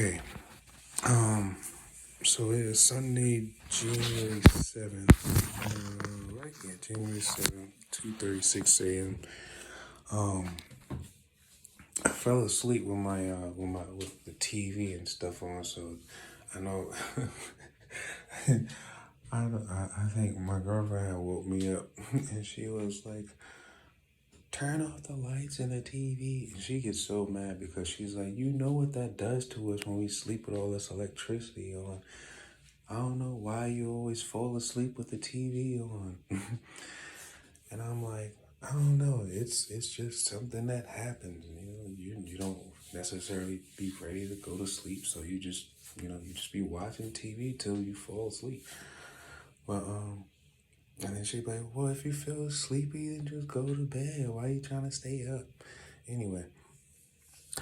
Okay. Um. So it is Sunday, January 7th. Right? Yeah, January 7th, 2:36 a.m. Um. I fell asleep with with the TV and stuff on. So I know. I think my girlfriend had woke me up, and she was like, "Turn off the lights and the TV." And she gets so mad because she's like, "You know what that does to us when we sleep with all this electricity on. I don't know why you always fall asleep with the TV on." And I'm like, I don't know. It's just something that happens. You don't necessarily be ready to go to sleep, so you just be watching TV till you fall asleep. But and then she'd be like, "Well, if you feel sleepy, then just go to bed. Why are you trying to stay up?" Anyway,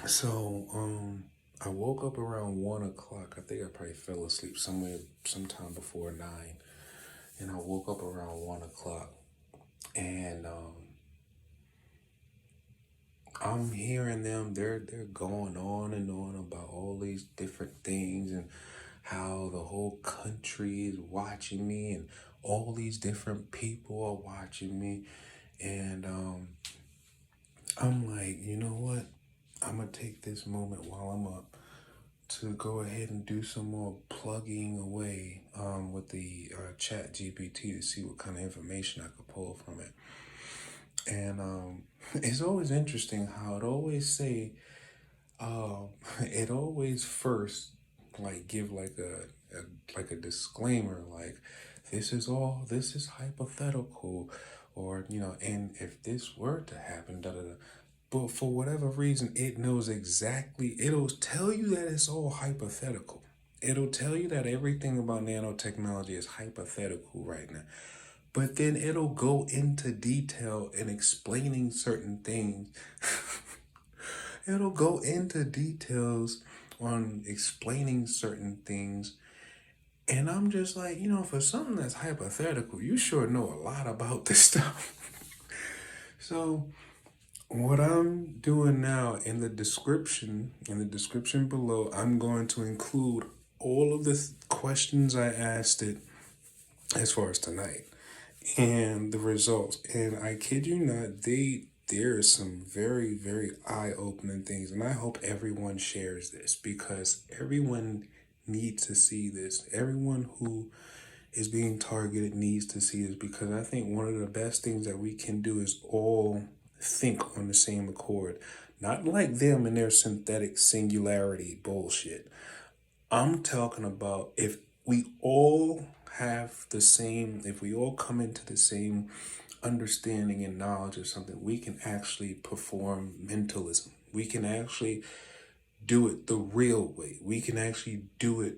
so I woke up around 1 o'clock. I think I probably fell asleep sometime before 9, and I woke up around 1 o'clock, and I'm hearing them. They're going on and on about all these different things and how the whole country is watching me and all these different people are watching me, and I'm like, you know what? I'm gonna take this moment while I'm up to go ahead and do some more plugging away with the chat GPT to see what kind of information I could pull from it. And it's always interesting how it always say, it always first like give like a disclaimer, like this is hypothetical, or and if this were to happen, da da da. But for whatever reason, it knows exactly. It'll tell you that it's all hypothetical. It'll tell you that everything about nanotechnology is hypothetical right now. But then it'll go into detail in explaining certain things. It'll go into details on explaining certain things. And I'm just like, for something that's hypothetical, you sure know a lot about this stuff. So what I'm doing now in the description below, I'm going to include all of the questions I asked it as far as tonight and the results. And I kid you not, there are some very, very eye-opening things, and I hope everyone shares this because everyone needs to see this. Everyone who is being targeted needs to see this because I think one of the best things that we can do is all think on the same accord. Not like them and their synthetic singularity bullshit. I'm talking about if we all if we all come into the same understanding and knowledge of something, we can actually perform mentalism. We can actually do it the real way. We can actually do it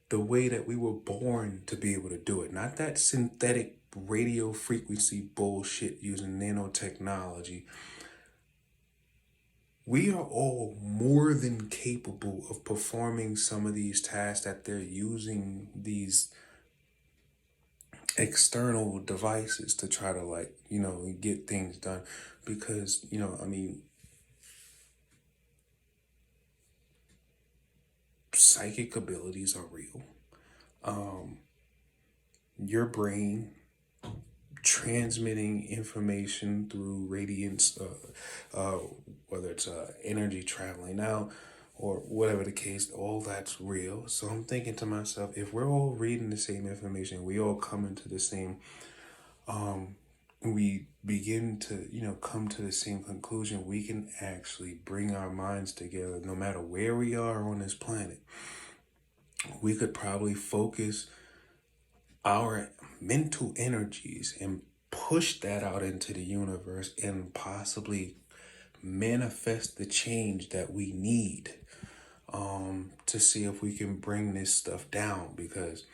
the way that we were born to be able to do it. Not that synthetic radio frequency bullshit using nanotechnology. We are all more than capable of performing some of these tasks that they're using these external devices to try to get things done because I mean psychic abilities are real. Your brain transmitting information through radiance, whether it's energy traveling out or whatever the case, all that's real. So I'm thinking to myself, if we're all reading the same information, we all come into the same, we begin to, come to the same conclusion, we can actually bring our minds together no matter where we are on this planet. We could probably focus our mental energies and push that out into the universe and possibly manifest the change that we need to see if we can bring this stuff down because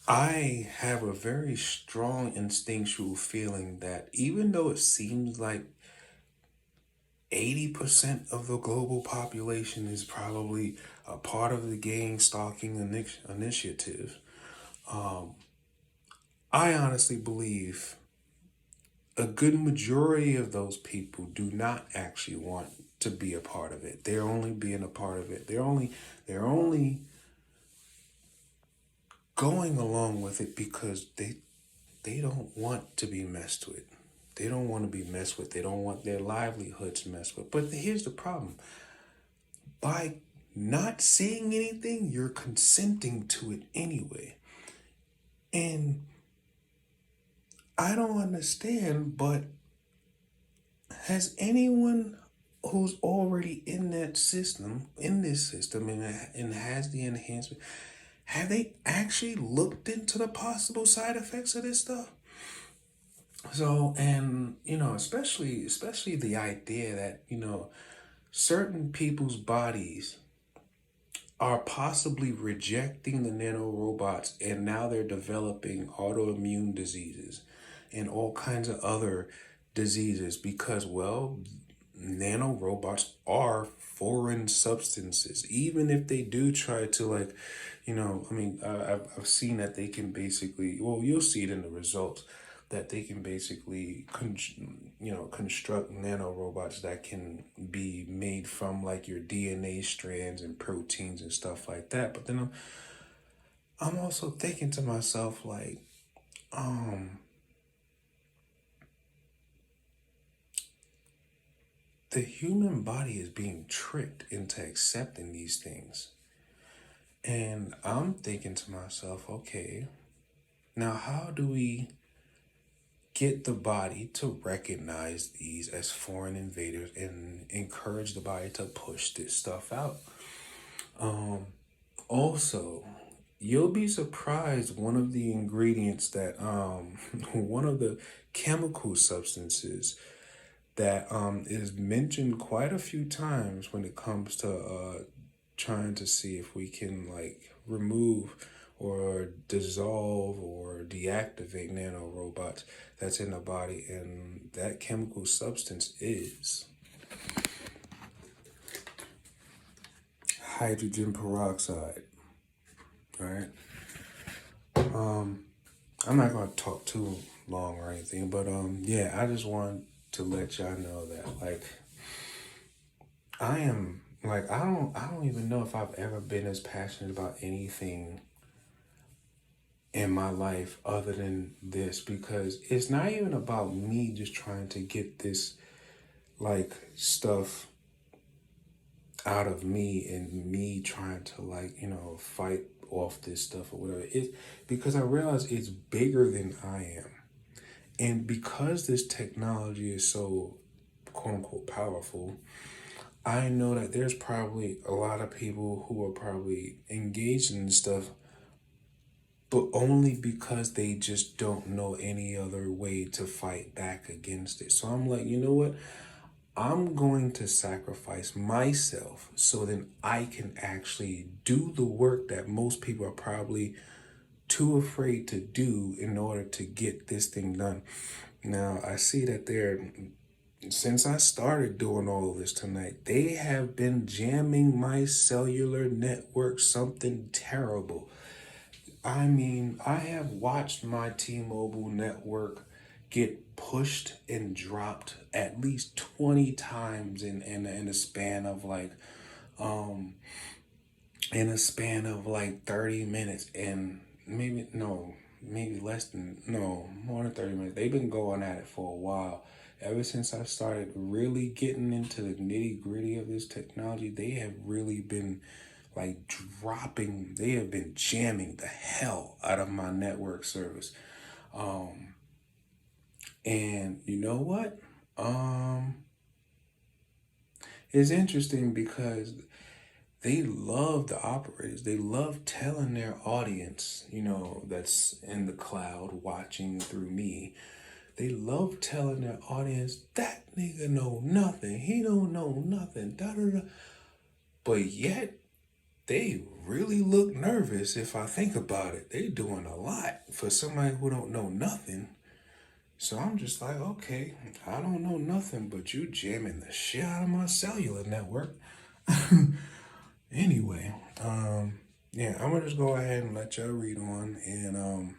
I have a very strong instinctual feeling that even though it seems like 80% of the global population is probably a part of the gang stalking initiative, I honestly believe a good majority of those people do not actually want to be a part of it. They're only being a part of it. They're only going along with it because they don't want to be messed with. They don't want to be messed with. They don't want their livelihoods messed with. But here's the problem. By not seeing anything, you're consenting to it anyway. And I don't understand, but has anyone who's already in that system, in this system, and has the enhancement, have they actually looked into the possible side effects of this stuff? So, and especially the idea that certain people's bodies are possibly rejecting the nanorobots, and now they're developing autoimmune diseases and all kinds of other diseases because, well, nanorobots are foreign substances. Even if they do try to, like, I've seen that they can basically, well, you'll see it in the results, that they can basically construct nanorobots that can be made from like your DNA strands and proteins and stuff like that. But then I'm also thinking to myself, like, the human body is being tricked into accepting these things. And I'm thinking to myself, okay, now how do we get the body to recognize these as foreign invaders and encourage the body to push this stuff out? Also, you'll be surprised, one of the ingredients that one of the chemical substances that is mentioned quite a few times when it comes to trying to see if we can like remove or dissolve or deactivate nanorobots that's in the body, and that chemical substance is hydrogen peroxide. All right. I'm not gonna talk too long or anything, but yeah, I just want to let y'all know that like I don't even know if I've ever been as passionate about anything in my life other than this, because it's not even about me just trying to get this like stuff out of me and me trying to like fight off this stuff or whatever. It because I realize it's bigger than I am. And because this technology is so quote unquote powerful, I know that there's probably a lot of people who are probably engaged in this stuff, but only because they just don't know any other way to fight back against it. So I'm like, you know what? I'm going to sacrifice myself so then I can actually do the work that most people are probably too afraid to do in order to get this thing done. Now, I see that since I started doing all of this tonight, they have been jamming my cellular network something terrible. I mean, I have watched my T-Mobile network get pushed and dropped at least 20 times in a span of like um in a span of like 30 minutes, and maybe less than, no, more than 30 minutes. They've been going at it for a while. Ever since I started really getting into the nitty gritty of this technology, they have really been like they have been jamming the hell out of my network service. And you know what? It's interesting because they love the operators. They love telling their audience, that's in the cloud watching through me. They love telling their audience that nigga know nothing. He don't know nothing. Da da da. But yet they really look nervous if I think about it. They doing a lot for somebody who don't know nothing. So I'm just like, okay, I don't know nothing, but you jamming the shit out of my cellular network. Anyway, yeah, I'm gonna just go ahead and let y'all read on, and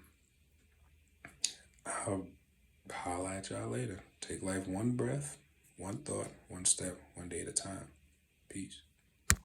I'll holla at y'all later. Take life one breath one thought, one step, one day at a time. Peace.